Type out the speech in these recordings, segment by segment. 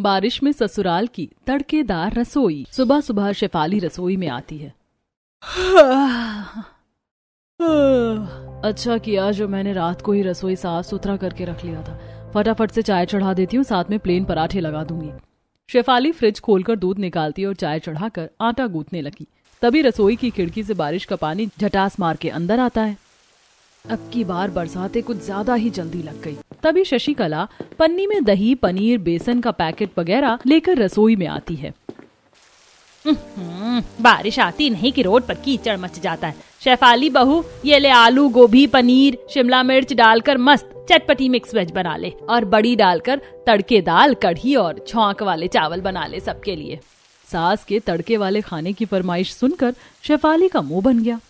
बारिश में ससुराल की तड़केदार रसोई। सुबह सुबह शेफाली रसोई में आती है। अच्छा किया जो मैंने रात को ही रसोई साफ सुथरा करके रख लिया था। फटाफट से चाय चढ़ा देती हूँ, साथ में प्लेन पराठे लगा दूंगी। शेफाली फ्रिज खोलकर दूध निकालती और चाय चढ़ाकर आटा गूंथने लगी। तभी रसोई की खिड़की से बारिश का पानी झटास मार के अंदर आता है। अब की बार बरसातें कुछ ज्यादा ही जल्दी लग गई। तभी शशिकला पन्नी में दही, पनीर, बेसन का पैकेट वगैरह लेकर रसोई में आती है। बारिश आती नहीं कि रोड पर कीचड़ मच जाता है। शेफाली बहू, ये ले आलू, गोभी, पनीर, शिमला मिर्च डालकर मस्त चटपटी मिक्स वेज बना ले और बड़ी डालकर तड़के दाल, कढ़ी और छौंक वाले चावल बना ले सबके लिए। सास के तड़के वाले खाने की फरमाइश सुनकर शेफाली का मुंह बन गया।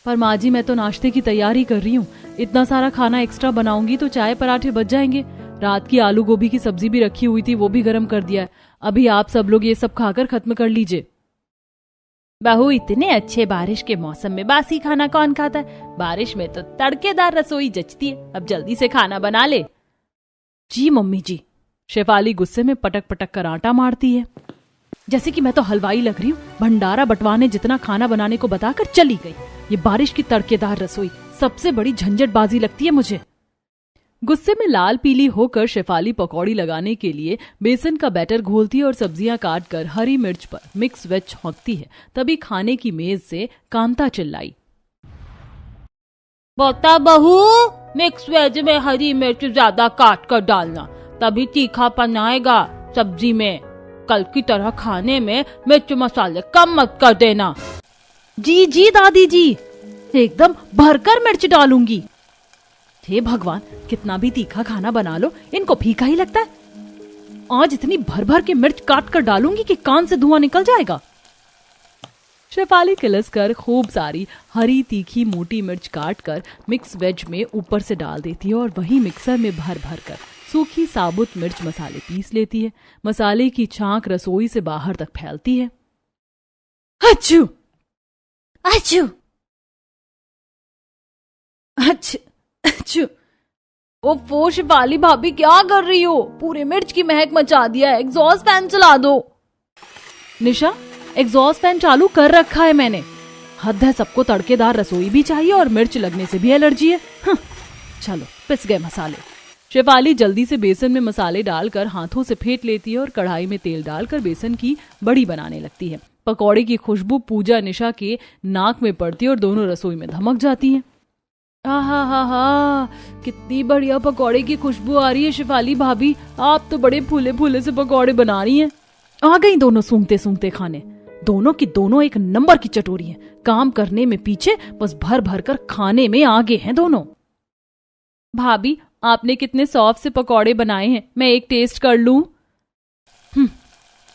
पर माँ जी, मैं तो नाश्ते की तैयारी कर रही हूँ। इतना सारा खाना एक्स्ट्रा बनाऊंगी तो चाय पराठे बच जाएंगे। रात की आलू गोभी की सब्जी भी रखी हुई थी, वो भी गर्म कर दिया है। अभी आप सब लोग ये सब खाकर खत्म कर लीजिए। बहू, इतने अच्छे बारिश के मौसम में बासी खाना कौन खाता है? बारिश में तो तड़केदार रसोई जचती है। अब जल्दी से खाना बना ले। जी मम्मी जी। शेफाली गुस्से में पटक पटक कर आटा मारती है, जैसे कि मैं तो हलवाई लग रही हूँ। भंडारा बंटवाने जितना खाना बनाने को बताकर चली गई। ये बारिश की तड़केदार रसोई सबसे बड़ी झंझटबाजी लगती है मुझे। गुस्से में लाल पीली होकर शेफाली पकौड़ी लगाने के लिए बेसन का बैटर घोलती है और सब्जियां काट कर हरी मिर्च पर मिक्स वेज छौंकती है। तभी खाने की मेज से कांता चिल्लाई, बता बहू, मिक्स वेज में हरी मिर्च ज्यादा काट कर डालना, तभी तीखापन आएगा सब्जी में। कल की तरह खाने में मिर्च मसाले कम मत कर देना। जी जी दादी जी, एकदम भरकर मिर्च डालूंगी। हे भगवान, कितना भी तीखा खाना बना लो, इनको फीका ही लगता है। आज इतनी भर भर के मिर्च काट कर डालूंगी कि कान से धुआं निकल जाएगा। शेफाली किलस कर खूब सारी हरी तीखी मोटी मिर्च काट कर मिक्स वेज में ऊपर से डाल देती है और वही मिक्सर में भर भर कर सूखी साबुत मिर्च मसाले पीस लेती है। मसाले की छांक रसोई से बाहर तक फैलती है। अच्छू अच्छू अच्छू। ओफो शेफाली भाभी, क्या कर रही हो? पूरे मिर्च की महक मचा दिया है। एग्जॉस्ट फैन चला दो। निशा, एग्जॉस्ट फैन चालू कर रखा है मैंने। हद है, सबको तड़केदार रसोई भी चाहिए और मिर्च लगने से भी एलर्जी है। चलो, पिस गए मसाले। शेफाली जल्दी से बेसन में मसाले डालकर हाथों से फेंट लेती है और कढ़ाई में तेल डालकर बेसन की बड़ी बनाने लगती है। पकौड़े की खुशबू पूजा निशा के नाक में पड़ती है और दोनों रसोई में धमक जाती हैं। हा, कितनी बढ़िया पकौड़े की खुशबू आ रही है शेफाली भाभी। आप तो बड़े फूले फूले से पकौड़े बना रही हैं। आ गई दोनों सूंघते सूंघते खाने। दोनों की दोनों एक नंबर की चटोरी हैं। काम करने में पीछे, बस भर भर कर खाने में आगे हैं दोनों। भाभी, आपने कितने सॉफ्ट से पकौड़े बनाए हैं, मैं एक टेस्ट कर लूं?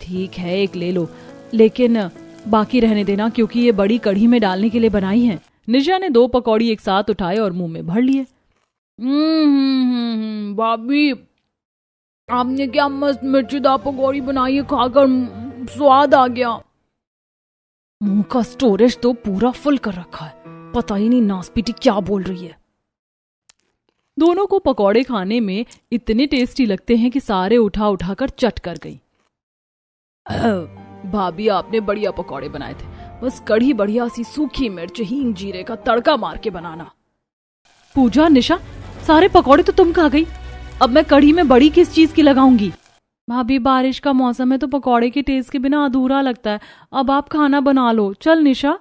ठीक है, एक ले लो, लेकिन बाकी रहने देना क्योंकि ये बड़ी कढ़ी में डालने के लिए बनाई है। निशा ने 2 पकौड़ी एक साथ उठाए और मुंह में भर लिए। भाभी, आपने क्या मस्त मिर्चीदार पकौड़ी बनाई है, खाकर स्वाद आ गया। मुंह का स्टोरेज तो पूरा फुल कर रखा है, पता ही नहीं नासपीटी क्या बोल रही है। दोनों को पकौड़े खाने में इतने टेस्टी लगते हैं कि सारे उठा उठा कर चट कर गई। भाभी, आपने बढ़िया पकौड़े बनाए थे, बस कढ़ी बढ़िया सी सूखी मिर्च, हींग, जीरे का तड़का मार के बनाना। पूजा, निशा, सारे पकौड़े तो तुम खा गई, अब मैं कढ़ी में बड़ी किस चीज की लगाऊंगी? भाभी, बारिश का मौसम है तो पकौड़े के टेस्ट के बिना अधूरा लगता है। अब आप खाना बना लो। चल निशा।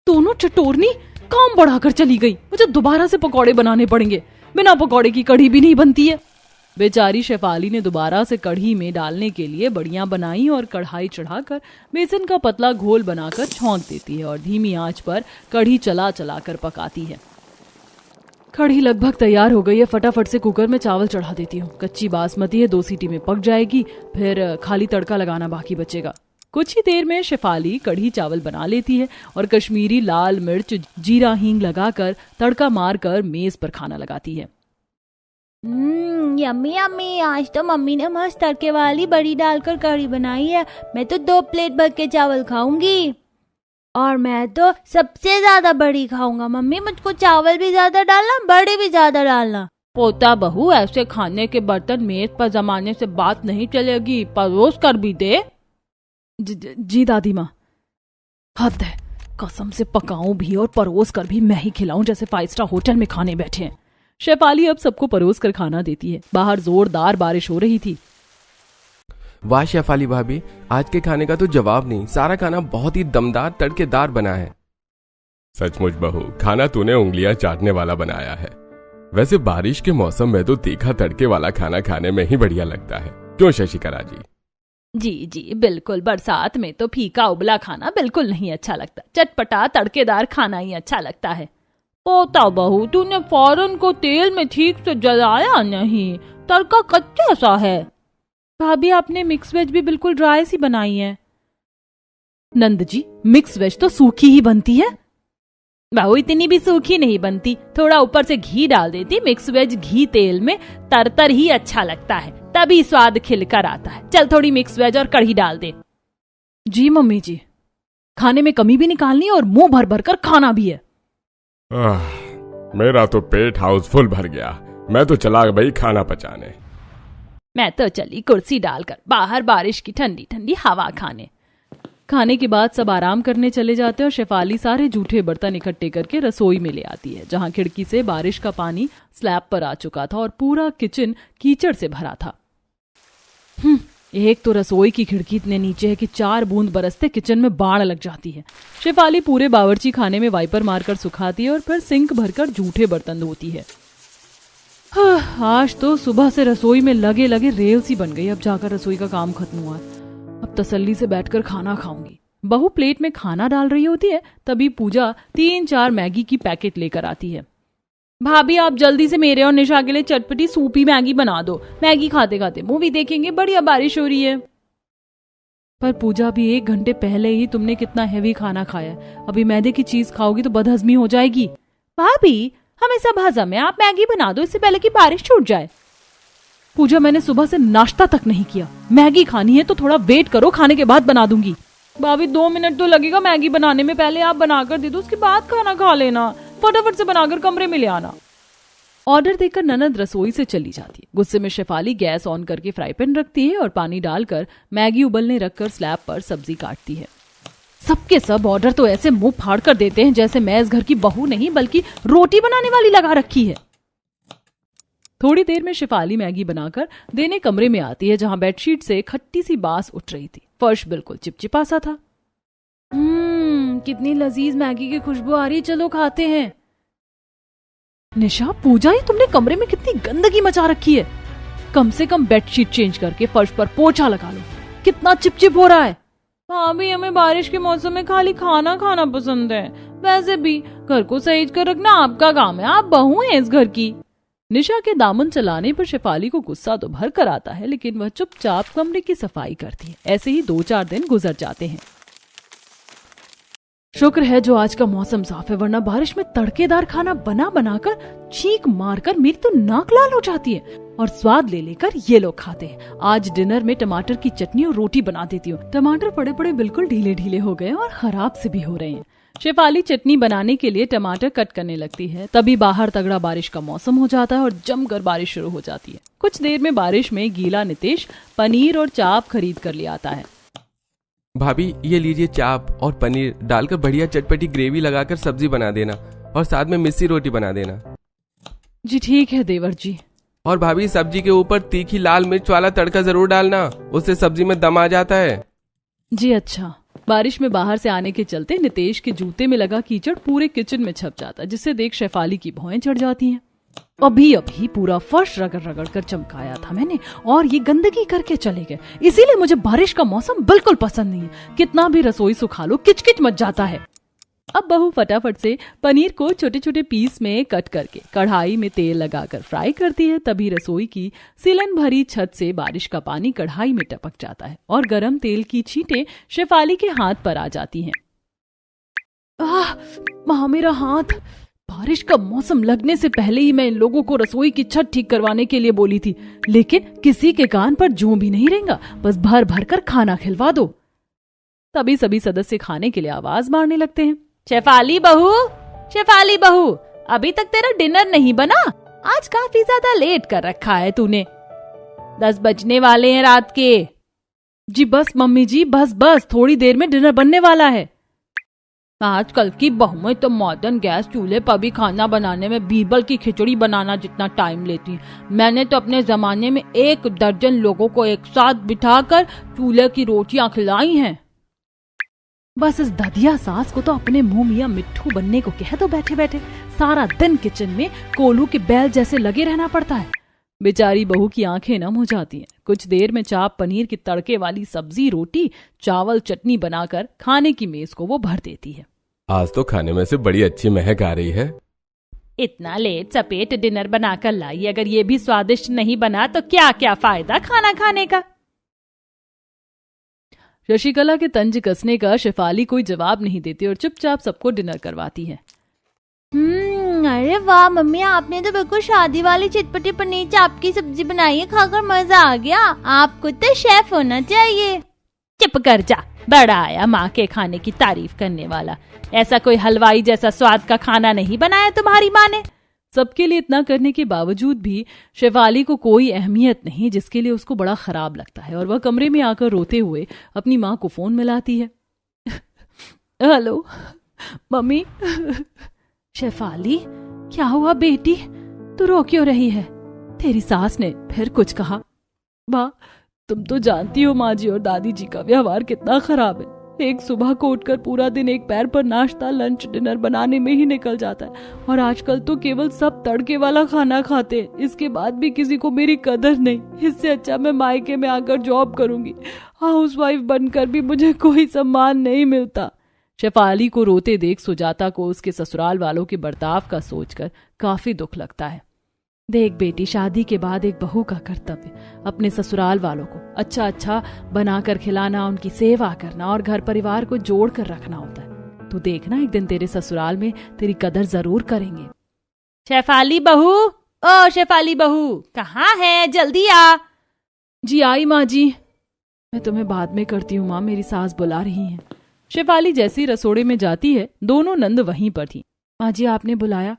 दोनों चटोरनी काम बढ़ाकर चली गई। मुझे दोबारा से पकौड़े बनाने पड़ेंगे, बिना पकौड़े की कढ़ी भी नहीं बनती है। बेचारी शेफाली ने दोबारा से कढ़ी में डालने के लिए बड़ियां बनाई और कढ़ाई चढ़ाकर बेसन का पतला घोल बनाकर छौंक देती है और धीमी आंच पर कढ़ी चला चला कर पकाती है। कढ़ी लगभग तैयार हो गई है, फटाफट से कुकर में चावल चढ़ा देती हूँ। कच्ची बासमती है, 2 सीटी में पक जाएगी, फिर खाली तड़का लगाना बाकी बचेगा। कुछ ही देर में शेफाली कढ़ी चावल बना लेती है और कश्मीरी लाल मिर्च, जीरा, हींग लगाकर तड़का मारकर मेज पर खाना लगाती है। यम्मी यम्मी, आज तो मम्मी ने मस्त तड़के वाली बड़ी डालकर कढ़ी बनाई है। मैं तो 2 प्लेट भर के चावल खाऊंगी और मैं तो सबसे ज्यादा बड़ी खाऊंगा। मम्मी, मुझको चावल भी ज्यादा डालना, बड़ी भी ज्यादा डालना। पोता बहू, ऐसे खाने के बर्तन मेज पर जमाने से बात नहीं चलेगी, परोस कर भी दे। जी दादी माँ। हद है, कसम से पकाऊं भी और परोस कर भी मैं ही खिलाऊं जैसे 5 स्टार होटल में खाने बैठे हैं। शेफाली अब सबको परोस कर खाना देती है। बाहर जोरदार बारिश हो रही थी। वाह शेफाली भाभी, आज के खाने का तो जवाब नहीं। सारा खाना बहुत ही दमदार तड़केदार बना है। सचमुच बहू, खाना तूने उंगलियां चाटने वाला बनाया है। वैसे बारिश के मौसम में तो तीखा तड़के वाला खाना खाने में ही बढ़िया लगता है, क्यों शशिकला जी? जी जी बिल्कुल, बरसात में तो फीका उबला खाना बिल्कुल नहीं अच्छा लगता, चटपटा तड़केदार खाना ही अच्छा लगता है। पोता बहू, तूने फौरन को तेल में ठीक से जलाया नहीं, तड़का कच्चा सा है। भाभी, आपने मिक्स वेज भी बिल्कुल ड्राई सी बनाई है। नंद जी, मिक्स वेज तो सूखी ही बनती है। बहू, इतनी भी सूखी नहीं बनती, थोड़ा ऊपर से घी डाल देती। मिक्स वेज घी तेल में तरतर ही अच्छा लगता है, तभी स्वाद खिलकर आता है। चल थोड़ी मिक्स वेज और कढ़ी डाल दे। जी मम्मी जी, खाने में कमी भी निकालनी और मुंह भर भर कर खाना भी है। मेरा तो पेट हाउसफुल भर गया, मैं तो चला भाई खाना पचाने। मैं तो चली कुर्सी डालकर बाहर बारिश की ठंडी ठंडी हवा खाने। खाने के बाद सब आराम करने चले जाते हैं और शेफाली सारे जूठे बर्तन इकट्ठे करके रसोई में ले आती है, जहां खिड़की से बारिश का पानी स्लैब पर आ चुका था और पूरा किचन कीचड़ से भरा था। एक तो रसोई की खिड़की इतने नीचे है कि 4 बूंद बरसते किचन में बाढ़ लग जाती है। शेफाली पूरे बावर्ची खाने में वाइपर मारकर सुखाती है और फिर सिंक भरकर जूठे बर्तन धोती है। आज तो सुबह से रसोई में लगे लगे रेल सी बन गई। अब जाकर रसोई का काम खत्म हुआ, अब तसल्ली से बैठकर खाना खाऊंगी। बहू प्लेट में खाना डाल रही होती है, तभी पूजा 3-4 मैगी की पैकेट लेकर आती है। भाभी, आप जल्दी से मेरे और निशा के लिए चटपटी सूपी मैगी बना दो, मैगी खाते खाते मूवी देखेंगे, बढ़िया बारिश हो रही है। पर पूजा, भी 1 घंटे पहले ही तुमने कितना हेवी खाना खाया, अभी मैदे की चीज खाओगी तो बदहजमी हो जाएगी। भाभी, हमें सब हजम है, आप मैगी बना दो इससे पहले कि बारिश छूट जाए। पूजा, मैंने सुबह से नाश्ता तक नहीं किया, मैगी खानी है तो थोड़ा वेट करो, खाने के बाद बना दूंगी। भाभी 2 मिनट तो लगेगा मैगी बनाने में, पहले आप बनाकर दे दो, उसके बाद खाना खा लेना। फटाफट से बनाकर कमरे में ले आना। ऑर्डर देकर ननद रसोई से चली जाती है। गुस्से में शेफाली गैस ऑन करके फ्राई पैन रखती है और पानी डालकर मैगी उबलने रखकर स्लैब पर सब्जी काटती है। सबके सब ऑर्डर तो ऐसे मुंह फाड़ कर देते हैं जैसे मैं इस घर की बहू नहीं बल्कि रोटी बनाने वाली लगा रखी है। थोड़ी देर में शेफाली मैगी बनाकर देने कमरे में आती है, जहां बेडशीट से खट्टी सी बास उठ रही थी। फर्श बिल्कुल चिपचिपा सा था। कितनी लजीज मैगी की खुशबू आ रही, चलो खाते हैं। निशा, पूजा, ये तुमने कमरे में कितनी गंदगी मचा रखी है। कम से कम बेडशीट चेंज करके फर्श पर पोछा लगा लो, कितना चिपचिप हो रहा है। भाभी, हमें बारिश के मौसम में खाली खाना खाना पसंद है, वैसे भी घर को सहेज कर रखना आपका काम है, आप बहू हैं इस घर की। निशा के दामन चलाने पर शेफाली को गुस्सा तो भर कर आता है, लेकिन वह चुपचाप कमरे की सफाई करती है। ऐसे ही 2-4 दिन गुजर जाते हैं। शुक्र है जो आज का मौसम साफ है, वरना बारिश में तड़केदार खाना बना बनाकर चीख मारकर मेरी तो नाक लाल हो जाती है और स्वाद ले लेकर ये लोग खाते हैं। आज डिनर में टमाटर की चटनी और रोटी बना देती हूँ। टमाटर पड़े पड़े बिल्कुल ढीले ढीले हो गए और खराब से भी हो रहे हैं। शेफाली चटनी बनाने के लिए टमाटर कट करने लगती है, तभी बाहर तगड़ा बारिश का मौसम हो जाता है और जमकर बारिश शुरू हो जाती है। कुछ देर में बारिश में गीला नितेश पनीर और चाप खरीद कर ले आता है। भाभी, ये लीजिए चाप और पनीर डालकर बढ़िया चटपटी ग्रेवी लगाकर सब्जी बना देना और साथ में मिस्सी रोटी बना देना। जी ठीक है देवर जी। और भाभी, सब्जी के ऊपर तीखी लाल मिर्च वाला तड़का जरूर डालना, उससे सब्जी में दम आ जाता है। जी अच्छा। बारिश में बाहर से आने के चलते नितेश के जूते में लगा कीचड़ पूरे किचन में छप जाता, जिससे देख शेफाली की भौएं चढ़ जाती हैं। अभी पूरा फर्श रगड़ रगड़ कर चमकाया था मैंने और ये गंदगी करके चले गए। इसीलिए मुझे बारिश का मौसम बिल्कुल पसंद नहीं है। कितना भी रसोई सुखा लो, किचकिच मच जाता है। अब बहू फटाफट से पनीर को छोटे छोटे पीस में कट करके कढ़ाई में तेल लगाकर फ्राई करती है। तभी रसोई की सिलन भरी छत से बारिश का पानी कढ़ाई में टपक जाता है और गरम तेल की छींटें शेफाली के हाथ पर आ जाती हैं। माँ, मेरा हाथ। बारिश का मौसम लगने से पहले ही मैं इन लोगों को रसोई की छत ठीक करवाने के लिए बोली थी, लेकिन किसी के कान पर जूं भी नहीं रेंगा। बस भर भर कर खाना खिलवा दो। तभी सभी सदस्य खाने के लिए आवाज मारने लगते हैं। शेफाली बहू, शेफाली बहू, अभी तक तेरा डिनर नहीं बना? आज काफी ज्यादा लेट कर रखा है तूने। 10 बजने वाले हैं रात के। जी बस मम्मी जी, बस थोड़ी देर में डिनर बनने वाला है। आजकल की बहुएं तो मॉडर्न गैस चूल्हे पर भी खाना बनाने में बीरबल की खिचड़ी बनाना जितना टाइम लेती हैं। मैंने तो अपने जमाने में 1 दर्जन लोगों को एक साथ बिठाकर चूल्हे की रोटियां खिलाई हैं। बस इस ददिया सास को तो अपने मुंह मियां मिट्ठू बनने को कह दो। बैठे बैठे सारा दिन किचन में कोल्हू के बैल जैसे लगे रहना पड़ता है। बेचारी बहू की आंखें नम हो जाती हैं। कुछ देर में चाप पनीर की तड़के वाली सब्जी, रोटी, चावल, चटनी बनाकर खाने की मेज को वो भर देती है। आज तो खाने में से बड़ी अच्छी महक आ रही है। इतना लेट सपेट डिनर बनाकर लाई, अगर ये भी स्वादिष्ट नहीं बना तो क्या क्या फायदा खाना खाने का। शशिकला के तंज कसने का शेफाली कोई जवाब नहीं देती और चुपचाप सबको डिनर करवाती है। अरे वाह मम्मी, आपने तो बिल्कुल शादी वाली चटपटी पनीर चाप की सब्जी बनाई है, खाकर मजा आ गया। आपको तो शेफ होना चाहिए। चुप कर जा, बड़ा आया माँ के खाने की तारीफ करने वाला। ऐसा कोई हलवाई जैसा स्वाद का खाना नहीं बनाया तुम्हारी माँ ने। सबके लिए इतना करने के बावजूद भी शेफाली को कोई अहमियत नहीं, जिसके लिए उसको बड़ा खराब लगता है और वह कमरे में आकर रोते हुए अपनी माँ को फोन मिलाती है। Hello mummy. शेफाली, क्या हुआ बेटी, तू रो क्यों रही है? तेरी सास ने फिर कुछ कहा? माँ, तुम तो जानती हो माँ जी और दादी जी का व्यवहार कितना खराब है। एक सुबह को उठकर पूरा दिन एक पैर पर नाश्ता, लंच, डिनर बनाने में ही निकल जाता है और आजकल तो केवल सब तड़के वाला खाना खाते हैं। इसके बाद भी किसी को मेरी कदर नहीं। इससे अच्छा मैं मायके में आकर जॉब करूंगी। हाउसवाइफ बनकर भी मुझे कोई सम्मान नहीं मिलता। शेफाली को रोते देख सुजाता को उसके ससुराल वालों के बर्ताव का सोचकर काफी दुख लगता है। देख बेटी, शादी के बाद एक बहू का कर्तव्य अपने ससुराल वालों को अच्छा अच्छा बनाकर खिलाना, उनकी सेवा करना और घर परिवार को जोड़ कर रखना होता है। तू देखना, एक दिन तेरे ससुराल में तेरी कदर जरूर करेंगे। शेफाली बहू, ओ शेफाली बहू, कहाँ है? जल्दी आ। जी आई माँ जी। मैं तुम्हें बाद में करती हूँ माँ, मेरी सास बुला रही है। शेफाली जैसी रसोड़े में जाती है, दोनों नंद वहीं पर थी। माँ जी आपने बुलाया?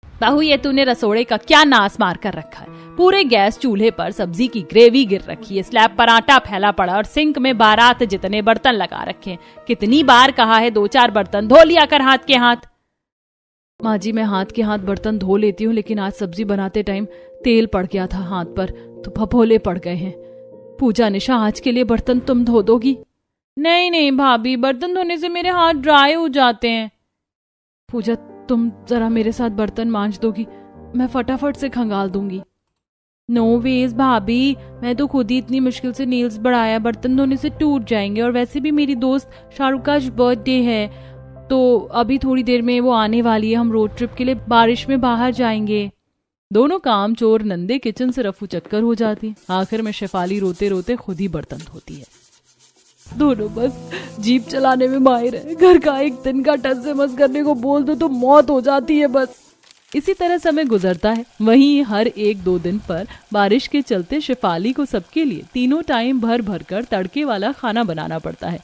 बहू, ये तूने रसोड़े का क्या नाश मार कर रखा है? पूरे गैस चूल्हे पर सब्जी की ग्रेवी गिर रखी है, स्लैब पर आटा फैला पड़ा और सिंक में बारात जितने बर्तन लगा रखे हैं। कितनी बार कहा है 2-4 बर्तन धो लिया कर हाथ के हाथ। माँ जी, मैं हाथ के हाथ बर्तन धो लेती हूँ, लेकिन आज सब्जी बनाते टाइम तेल पड़ गया था हाथ पर तो फफोले पड़ गए हैं। पूजा, निशा, आज के लिए बर्तन तुम धो दोगी? नहीं भाभी, बर्तन धोने से मेरे हाथ ड्राई हो जाते हैं। पूजा, तुम जरा मेरे साथ बर्तन मांज दोगी? मैं फटाफट से खंगाल दूंगी। नो वेज भाभी, मैं तो खुद ही इतनी मुश्किल से नेल्स बढ़ाया, बर्तन धोने से टूट जाएंगे। और वैसे भी मेरी दोस्त शाहरुख का बर्थडे है, तो अभी थोड़ी देर में वो आने वाली है। हम रोड ट्रिप के लिए बारिश में बाहर जाएंगे। दोनों काम चोर नंदे किचन से रफू चक्कर हो जाती। आखिर में शेफाली रोते रोते खुद ही बर्तन धोती है। दोनों बस जीप चलाने में माहिर है। घर का एक दिन का टस से मस करने को बोल दो तो मौत हो जाती है बस। इसी तरह समय गुजरता है। वहीं हर 1-2 दिन पर बारिश के चलते शेफाली को सबके लिए तीनों टाइम भर भर कर तड़के वाला खाना बनाना पड़ता है।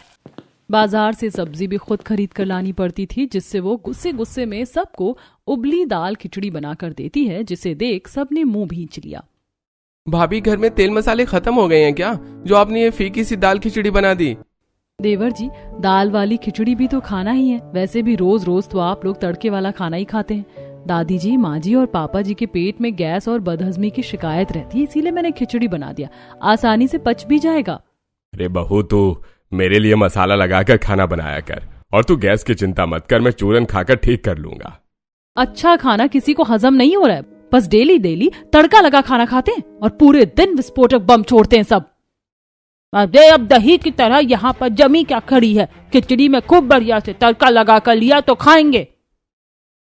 बाजार से सब्जी भी खुद खरीद कर लानी पड़ती थी, जिससे वो गुस्से गुस्से में सबको उबली दाल खिचड़ी बनाकर देती है, जिसे देख सबने मुंह भींच लिया। भाभी, घर में तेल मसाले खत्म हो गए हैं क्या, जो आपने ये फीकी सी दाल खिचड़ी बना दी? देवर जी, दाल वाली खिचड़ी भी तो खाना ही है। वैसे भी रोज रोज तो आप लोग तड़के वाला खाना ही खाते हैं। दादी जी, माँ जी और पापा जी के पेट में गैस और बदहजमी की शिकायत रहती है, इसीलिए मैंने खिचड़ी बना दिया। आसानी से पच भी जाएगा। अरे बहू, तू मेरे लिए मसाला लगाकर खाना बनाया कर, और तू गैस की चिंता मत कर, मैं चूरन खाकर ठीक कर लूंगा। अच्छा खाना किसी को हजम नहीं हो रहा है, बस डेली डेली तड़का लगा खाना खाते हैं और पूरे दिन विस्फोटक बम छोड़ते हैं सब। अरे अब दही की तरह यहाँ पर जमी क्या खड़ी है? खिचड़ी में खूब बढ़िया से तड़का लगा कर लिया तो खाएंगे।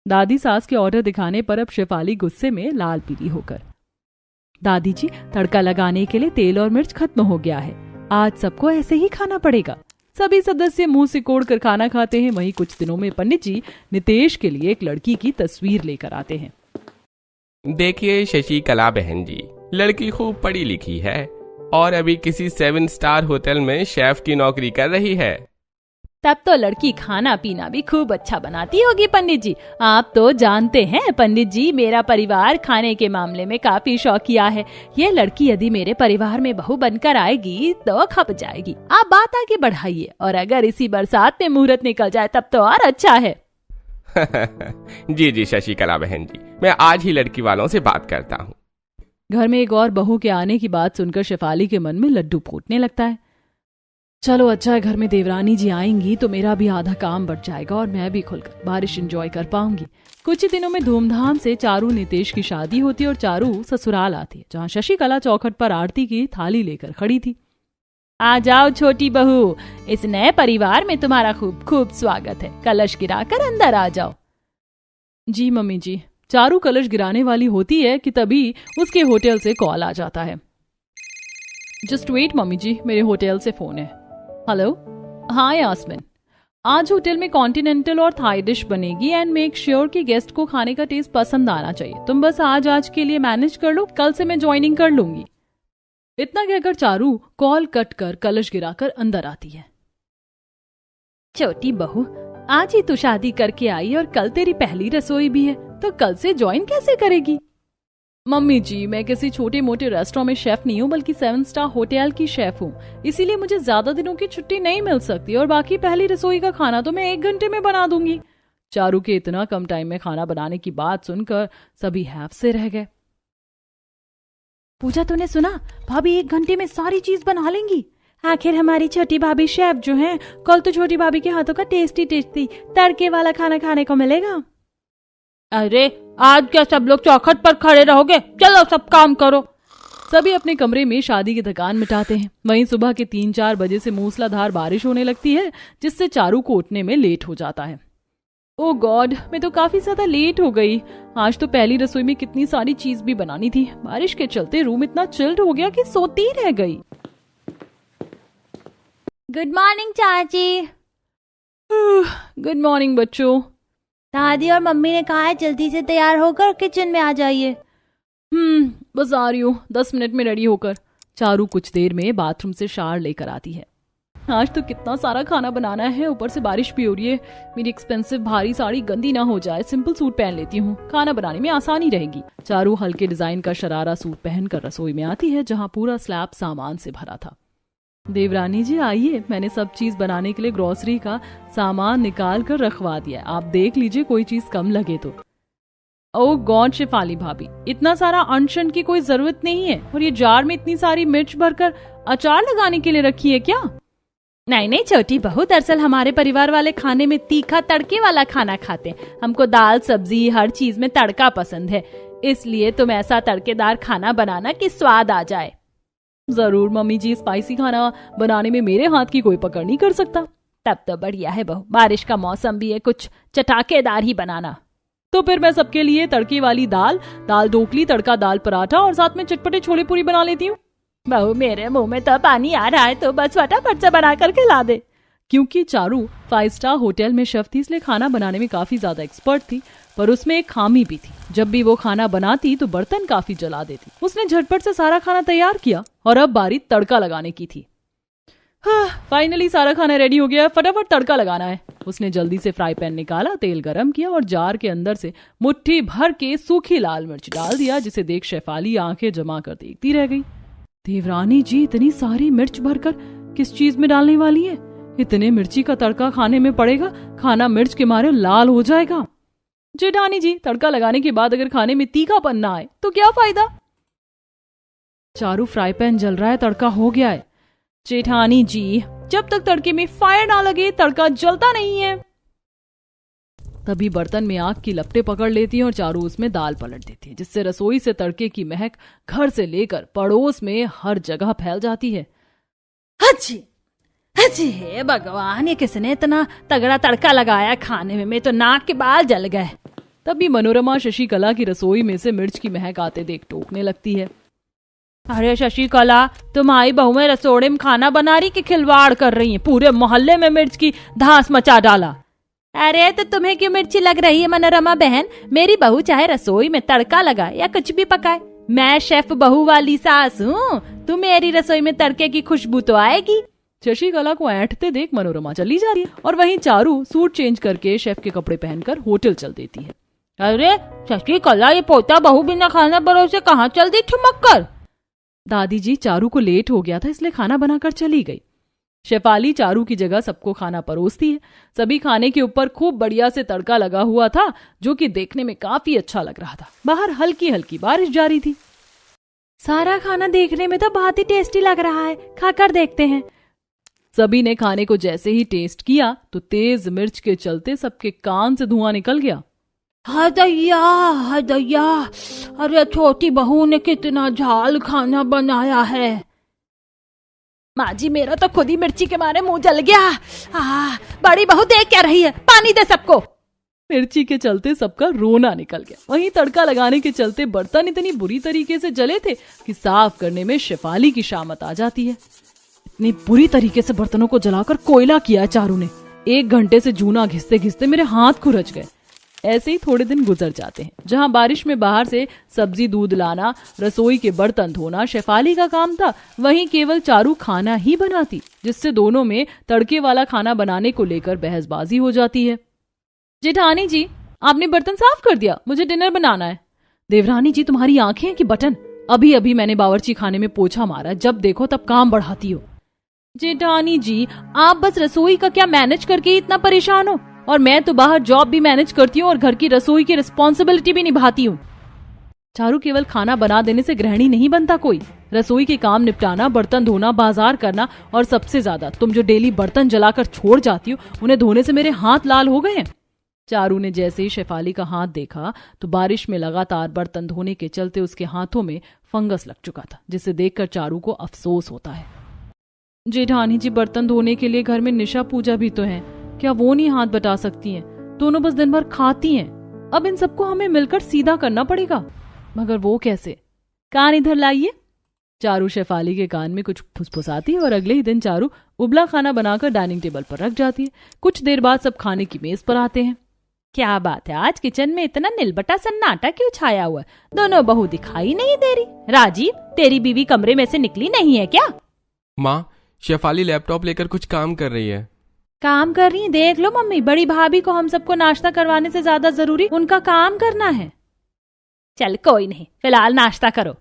दादी सास के ऑर्डर दिखाने पर अब शेफाली गुस्से में लाल पीली होकर, दादी जी, तड़का लगाने के लिए तेल और मिर्च खत्म हो गया है, आज सबको ऐसे ही खाना पड़ेगा। सभी सदस्य मुंह सिकोड़ कर खाना खाते हैं। वहीं कुछ दिनों में पंडित जी नितेश के लिए एक लड़की की तस्वीर लेकर आते हैं। देखिए शशिकला बहन जी, लड़की खूब पढ़ी लिखी है और अभी किसी 7 स्टार होटल में शेफ की नौकरी कर रही है। तब तो लड़की खाना पीना भी खूब अच्छा बनाती होगी पंडित जी। आप तो जानते हैं पंडित जी, मेरा परिवार खाने के मामले में काफी शौकिया है। ये लड़की यदि मेरे परिवार में बहू बनकर आएगी तो खप जाएगी। आप बात आगे बढ़ाइए, और अगर इसी बरसात में मुहूर्त निकल जाए तब तो और अच्छा है। जी जी शशिकला बहन जी, मैं आज ही लड़की वालों से बात करता हूँ। घर में एक और बहू के आने की बात सुनकर शेफाली के मन में लड्डू फूटने लगता है। चलो अच्छा है, घर में देवरानी जी आएंगी तो मेरा भी आधा काम बढ़ जाएगा और मैं भी खुलकर बारिश एंजॉय कर पाऊंगी। कुछ ही दिनों में धूमधाम से चारू नितेश की शादी होती है और चारू ससुराल आती है, जहाँ शशिकला चौखट पर आरती की थाली लेकर खड़ी थी। आ जाओ छोटी बहू, इस नए परिवार में तुम्हारा खूब खूब स्वागत है। कलश गिराकर अंदर आ जाओ। जी मम्मी जी। चारू कलश गिराने वाली होती है कि तभी उसके होटल से कॉल आ जाता है। जस्ट वेट मम्मी जी, मेरे होटल से फोन है। हेलो, हाँ यास्मिन, आज होटल में कॉन्टिनेंटल और थाई डिश बनेगी एंड मेक श्योर कि गेस्ट को खाने का टेस्ट पसंद आना चाहिए। तुम बस आज के लिए मैनेज कर लो, कल से मैं ज्वाइनिंग कर लूंगी। इतना कहकर चारू कॉल कट कर कलश गिराकर अंदर आती है। छोटी बहू, आज ही तू शादी करके आई और कल तेरी पहली रसोई भी है, तो कल से ज्वाइन कैसे करेगी? मम्मी जी, मैं किसी छोटे मोटे रेस्टोरेंट में शेफ नहीं हूँ, बल्कि 7 स्टार होटल की शेफ हूँ। इसीलिए मुझे ज्यादा दिनों की छुट्टी नहीं मिल सकती और बाकी पहली रसोई का खाना तो मैं 1 घंटे में बना दूंगी। चारू के इतना कम टाइम में खाना बनाने की बात सुनकर सभी हैफ से रह गए। पूजा, तूने सुना? भाभी 1 घंटे में सारी चीज बना लेंगी। आखिर हमारी छोटी भाभी शेफ जो हैं, कल तो छोटी भाभी के हाथों का टेस्टी टेस्टी तड़के वाला खाना खाने को मिलेगा। अरे आज क्या सब लोग चौखट पर खड़े रहोगे? चलो सब काम करो। सभी अपने कमरे में शादी की थकान मिटाते हैं। वहीं सुबह के 3-4 बजे से मूसलाधार बारिश होने लगती है, जिससे चारू को उठने में लेट हो जाता है। ओ गॉड, मैं तो काफी ज्यादा लेट हो गई। आज तो पहली रसोई में कितनी सारी चीज भी बनानी थी। बारिश के चलते रूम इतना चिल्ड हो गया कि सोती रह गई। गुड मॉर्निंग चाची। गुड मॉर्निंग बच्चों। दादी और मम्मी ने कहा है जल्दी से तैयार होकर किचन में आ जाइए। बस आ रही हूँ, 10 मिनट में रेडी होकर। चारू कुछ देर में बाथरूम से शावर लेकर आती है। आज तो कितना सारा खाना बनाना है, ऊपर से बारिश भी हो रही है। मेरी एक्सपेंसिव भारी साड़ी गंदी ना हो जाए, सिंपल सूट पहन लेती हूँ, खाना बनाने में आसानी रहेगी। चारू हल्के डिजाइन का शरारा सूट पहनकर रसोई में आती है, जहाँ पूरा स्लैब सामान से भरा था। देवरानी जी आइए, मैंने सब चीज बनाने के लिए ग्रोसरी का सामान निकाल कर रखवा दिया है, आप देख लीजिए कोई चीज कम लगे तो। ओह गॉड शेफाली भाभी, इतना सारा अनशन की कोई जरूरत नहीं है। और ये जार में इतनी सारी मिर्च भरकर अचार लगाने के लिए रखी है क्या? नहीं नहीं छोटी बहू, दरअसल हमारे परिवार वाले खाने में तीखा तड़के वाला खाना खाते हैं। हमको दाल सब्जी हर चीज में तड़का पसंद है, इसलिए तुम ऐसा तड़केदार खाना बनाना कि स्वाद आ जाए। जरूर मम्मी जी, स्पाइसी खाना बनाने में मेरे हाथ की कोई पकड़ नहीं कर सकता। तब तो बढ़िया है बहू, बारिश का मौसम भी है, कुछ चटाकेदार ही बनाना। तो फिर मैं सबके लिए तड़के वाली दाल ढोकली, तड़का दाल पराठा और साथ में चटपटे छोले पूरी बना लेती हूँ। बहू मेरे मुंह में तो पानी आ रहा है, तो बस फटाफट से बना कर खिला दे। क्योंकि चारू 5 स्टार होटल में शेफ थी, इसलिए खाना बनाने में काफी ज्यादा एक्सपर्ट थी। पर उसमें एक खामी भी थी, जब भी वो खाना बनाती तो बर्तन काफी जला देती। उसने झटपट से सारा खाना तैयार किया और अब बारी तड़का लगाने की थी। फाइनली सारा खाना रेडी हो गया, फटाफट तड़का लगाना है। उसने जल्दी से फ्राई पैन निकाला, तेल गरम किया और जार के अंदर से मुट्ठी भर के सूखी लाल मिर्च डाल दिया, जिसे देख शेफाली आंखें जमा कर देखती रह गई। देवरानी जी, इतनी सारी मिर्च भरकर किस चीज में डालने वाली है? इतने मिर्ची का तड़का खाने में पड़ेगा, खाना मिर्च के मारे लाल हो जाएगा। जेठानी जी, तड़का लगाने के बाद अगर खाने में तीखापन ना आए तो क्या फायदा? चारू, फ्राई पैन जल रहा है, तड़का हो गया है। जेठानी जी, जब तक तड़के में फायर ना लगे तड़का जलता नहीं है। तभी बर्तन में आग की लपटें पकड़ लेती है और चारू उसमें दाल पलट देती है, जिससे रसोई से तड़के की महक घर से लेकर पड़ोस में हर जगह फैल जाती है। अच्छी हे भगवान, ये किसने इतना तगड़ा तड़का लगाया खाने में तो नाक के बाल जल गए। तभी मनोरमा शशिकला की रसोई में से मिर्च की महक आते देख टोकने लगती है। अरे शशिकला, तुम्हारी बहू में रसोड़े में खाना बना रही कि खिलवाड़ कर रही है? पूरे मोहल्ले में मिर्च की धास मचा डाला। अरे तो तुम्हें क्यों मिर्ची लग रही है मनोरमा बहन? मेरी बहू चाहे रसोई में तड़का लगाए या कुछ भी पकाए, मैं शेफ बहू वाली सास हूँ। तुम मेरी रसोई में तड़के की खुशबू तो आएगी। शशिकला को ऐंठते देख मनोरमा चली जा रही है और वहीं चारू सूट चेंज करके शेफ के कपड़े पहनकर होटल चल देती है। अरे शशिकला, ये पोता बहू बिना खाना परोसे कहाँ चल दी ठुमक कर? दादी जी, चारू को लेट हो गया था इसलिए खाना बनाकर चली गई। शेफाली चारू की जगह सबको खाना परोसती है। सभी खाने के ऊपर खूब बढ़िया से तड़का लगा हुआ था जो कि देखने में काफी अच्छा लग रहा था। बाहर हल्की हल्की बारिश जारी थी। सारा खाना देखने में तो बहुत ही टेस्टी लग रहा है, खाकर देखते हैं। सभी ने खाने को जैसे ही टेस्ट किया तो तेज मिर्च के चलते सबके कान से धुआं निकल गया। हदैया हदैया, अरे छोटी बहू ने कितना झाल खाना बनाया है। माँ जी, मेरा तो खुद ही मिर्ची के मारे मुंह जल गया। बड़ी बहू देख क्या रही है, पानी दे सबको। मिर्ची के चलते सबका रोना निकल गया। वहीं तड़का लगाने के चलते बर्तन इतनी बुरी तरीके से जले थे कि साफ करने में शेफाली की शामत आ जाती है। इतनी बुरी तरीके से बर्तनों को जलाकर कोयला किया चारू ने। 1 घंटे से जूना घिसते घिसते मेरे हाथ खुरच गए। ऐसे ही थोड़े दिन गुजर जाते हैं। जहां बारिश में बाहर से सब्जी दूध लाना, रसोई के बर्तन धोना शेफाली का काम था, वहीं केवल चारू खाना ही बनाती, जिससे दोनों में तड़के वाला खाना बनाने को लेकर बहसबाजी हो जाती है। जेठानी जी, आपने बर्तन साफ कर दिया, मुझे डिनर बनाना है। देवरानी जी, तुम्हारी आंखें हैं कि बटन? अभी अभी मैंने बावर्ची खाने में पोछा मारा, जब देखो तब काम बढ़ाती हो। जेठानी जी, आप बस रसोई का क्या मैनेज करके ही इतना परेशान हो? और मैं तो बाहर जॉब भी मैनेज करती हूँ और घर की रसोई की रिस्पॉन्सिबिलिटी भी निभाती हूँ। चारू, केवल खाना बना देने से गृहिणी नहीं बनता कोई। रसोई के काम निपटाना, बर्तन धोना, बाजार करना और सबसे ज्यादा तुम जो डेली बर्तन जलाकर छोड़ जाती हो, उन्हें धोने से मेरे हाथ लाल हो गए हैं। चारू ने जैसे ही शेफाली का हाथ देखा तो बारिश में लगातार बर्तन धोने के चलते उसके हाथों में फंगस लग चुका था, जिसे देखकर चारू को अफसोस होता है। जेठानी जी, बर्तन धोने के लिए घर में निशा पूजा भी तो है, क्या वो नहीं हाथ बटा सकती हैं? दोनों बस दिन भर खाती हैं। अब इन सबको हमें मिलकर सीधा करना पड़ेगा, मगर वो कैसे? कान इधर लाइए। चारू शेफाली के कान में कुछ फुसफुसाती है और अगले ही दिन चारू उबला खाना बनाकर डाइनिंग टेबल पर रख जाती है। कुछ देर बाद सब खाने की मेज पर आते हैं। क्या बात है, आज किचन में इतना निलबटा सन्नाटा क्यों छाया हुआ है? दोनों बहू दिखाई नहीं दे रही। राजीव, तेरी बीवी कमरे में से निकली नहीं है क्या? माँ, शेफाली लैपटॉप लेकर कुछ काम कर रही है। काम कर रही? देख लो मम्मी, बड़ी भाभी को हम सबको नाश्ता करवाने से ज्यादा जरूरी उनका काम करना है। चल कोई नहीं, फिलहाल नाश्ता करो।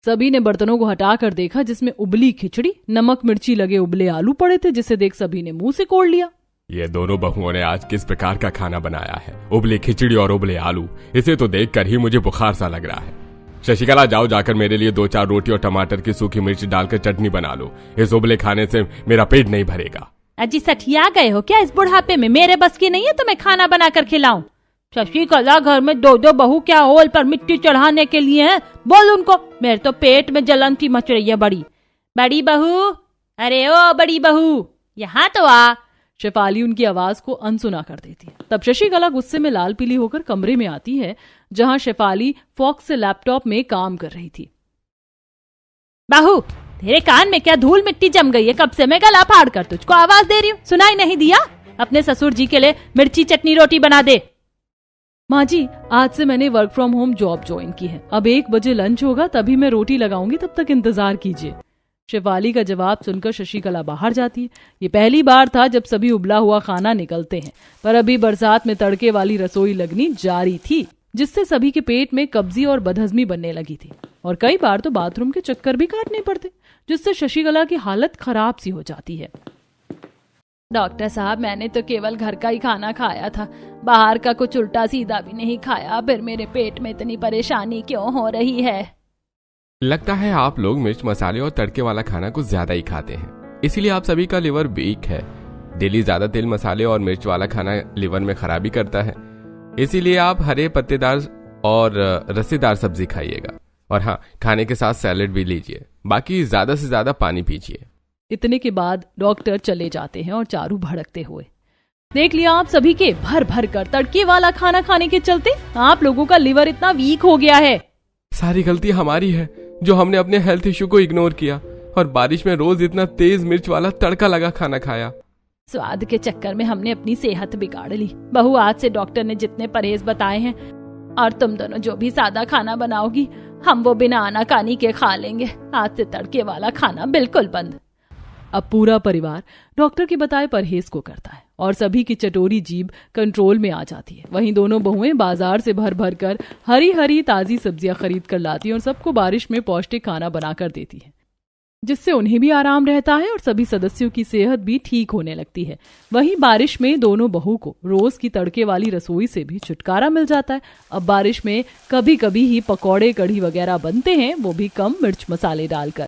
सभी ने बर्तनों को हटाकर देखा जिसमें उबली खिचड़ी, नमक मिर्ची लगे उबले आलू पड़े थे, जिसे देख सभी ने मुंह से कोड़ लिया। ये दोनों बहुओं ने आज किस प्रकार का खाना बनाया है? उबली खिचड़ी और उबले आलू, इसे तो देखकर ही मुझे बुखार सा लग रहा है। शशिकला, जाओ जाकर मेरे लिए 2-4 रोटी और टमाटर की सूखी मिर्च डालकर चटनी बना लो। इस उबले खाने से मेरा पेट नहीं भरेगा। अजी, सठिया गए हो क्या? इस बुढ़ापे में मेरे बस की नहीं है तुम्हें खाना बनाकर खिलाऊं? शशिकला, घर में 2 बहू क्या ओल पर मिट्टी चढ़ाने के लिए है? बोल उनको। मेरे तो पेट में जलन की मच रही है। बड़ी बहू, अरे ओ बड़ी बहू, यहाँ तो आ। शेफाली उनकी आवाज को अनसुना कर देती है। तब शशिकला गुस्से में लाल पीली होकर कमरे में आती है जहां शेफाली फॉक्स से लैपटॉप में काम कर रही थी। बहू, तेरे कान में क्या धूल मिट्टी जम गई है? कब से मैं गला फाड़ कर तुझको आवाज दे रही हूँ, सुनाई नहीं दिया? अपने ससुर जी के लिए मिर्ची चटनी रोटी बना दे। माँ जी, आज से मैंने work from home job join की है। अब 1 बजे लंच होगा, तभी मैं रोटी लगाऊंगी, तब तक इंतजार कीजिए। शेफाली का जवाब सुनकर शशिकला बाहर जाती है। ये पहली बार था जब सभी उबला हुआ खाना निकलते हैं, पर अभी बरसात में तड़के वाली रसोई लगनी जारी थी, जिससे सभी के पेट में कब्जी और बदहजमी बनने लगी थी और कई बार तो बाथरूम के चक्कर भी काटने पड़ते, जिससे शशिकला की हालत खराब सी हो जाती है। डॉक्टर साहब, मैंने तो केवल घर का ही खाना खाया था, बाहर का कुछ उल्टा सीधा भी नहीं खाया, फिर मेरे पेट में इतनी परेशानी क्यों हो रही है? लगता है आप लोग मिर्च मसाले और तड़के वाला खाना कुछ ज्यादा ही खाते हैं, इसीलिए आप सभी का लिवर वीक है। डेली ज्यादा तेल मसाले और मिर्च वाला खाना लिवर में खराबी करता है, इसीलिए आप हरे पत्तेदार और रसेदार सब्जी खाइएगा। और हाँ, खाने के साथ सैलेड भी लीजिए, बाकी ज्यादा से ज्यादा पानी पीजिए। इतने के बाद डॉक्टर चले जाते हैं और चारू भड़कते हुए, देख लिया आप सभी के भर भर कर तड़के वाला खाना खाने के चलते आप लोगों का लिवर इतना वीक हो गया है। सारी गलती हमारी है जो हमने अपने हेल्थ इश्यू को इग्नोर किया और बारिश में रोज इतना तेज मिर्च वाला तड़का लगा खाना खाया। स्वाद के चक्कर में हमने अपनी सेहत बिगाड़ ली। बहू, आज से डॉक्टर ने जितने परहेज बताए हैं, और तुम दोनों जो भी सादा खाना बनाओगी, हम वो बिना आनाकानी के खा लेंगे। आज से तड़के वाला खाना बिल्कुल बंद। अब पूरा परिवार डॉक्टर के बताए परहेज को करता है और सभी की चटोरी जीभ कंट्रोल में आ जाती है। वहीं दोनों बहुएं बाजार से भर भर कर हरी हरी ताजी सब्जियां खरीद कर लाती हैं और सबको बारिश में पौष्टिक खाना बनाकर देती है, जिससे उन्हें भी आराम रहता है और सभी सदस्यों की सेहत भी ठीक होने लगती है। वहीं बारिश में दोनों बहू को रोज की तड़के वाली रसोई से भी छुटकारा मिल जाता है। अब बारिश में कभी कभी ही पकौड़े कढ़ी वगैरह बनते हैं, वो भी कम मिर्च मसाले डालकर।